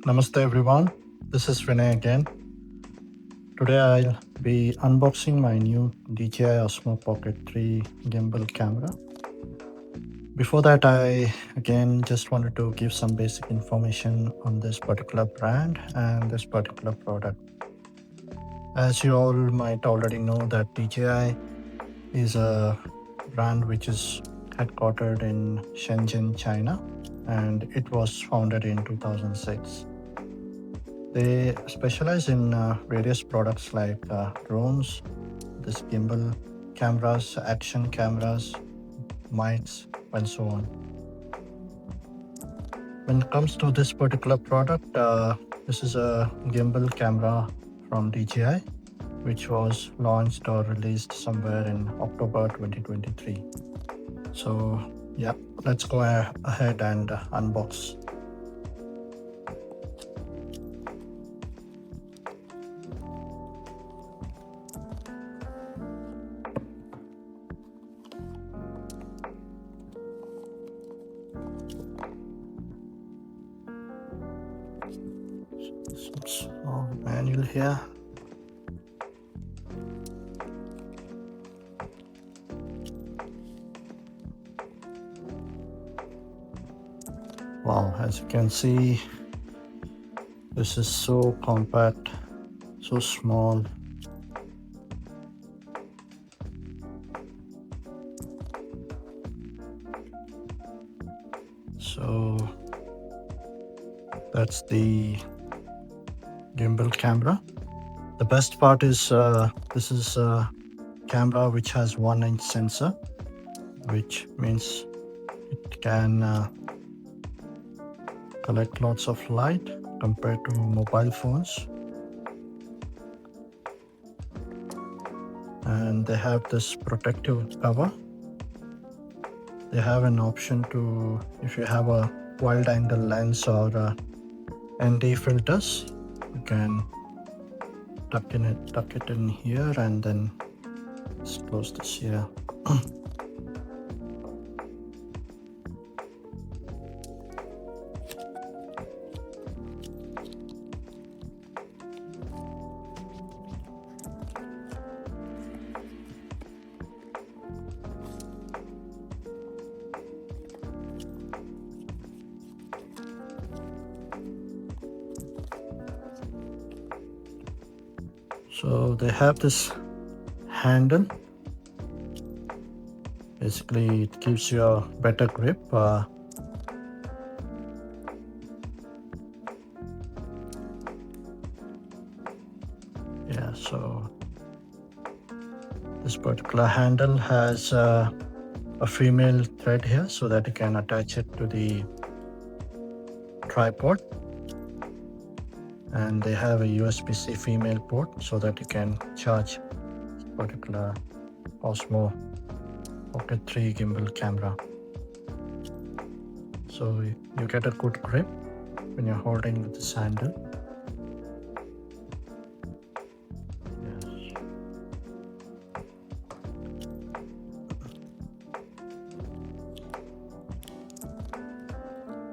Namaste everyone, this is Vinay again. Today I'll be unboxing my new DJI Osmo Pocket 3 gimbal camera. Before that, I again just wanted to give some basic information on this particular brand and this particular product. As you all might already know that DJI is a brand which is headquartered in Shenzhen, China, and it was founded in 2006. They specialize in various products like drones, this gimbal cameras, action cameras, mics, and so on. When it comes to this particular product, this is a gimbal camera from DJI, which was launched or released somewhere in October 2023. So, yeah, let's go ahead and unbox. Some small manual here. Wow, as you can see, this is so compact, so small. So that's the gimbal camera. The best part is this is a camera which has 1-inch sensor, which means it can collect lots of light compared to mobile phones. And they have this protective cover. They have an option to, if you have a wide angle lens or ND filters, you can tuck it in here and then just close this here. So they have this handle. Basically, it gives you a better grip. Yeah, so this particular handle has a female thread here so that you can attach it to the tripod. And they have a USB-C female port so that you can charge this particular Osmo Pocket 3 gimbal camera. So you get a good grip when you're holding with this handle. Yes.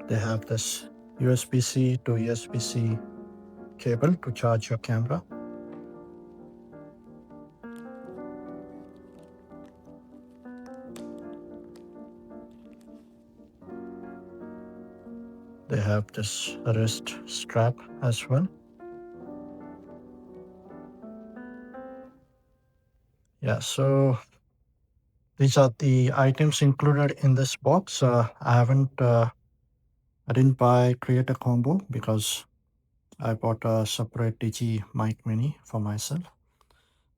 They have this USB-C to USB-C cable to charge your camera. They have this wrist strap as well. Yeah, so these are the items included in this box. I didn't create a combo because I bought a separate DJI mic mini for myself.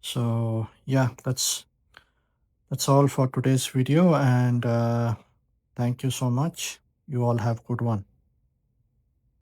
So yeah, that's all for today's video, and thank you so much. You all have a good one.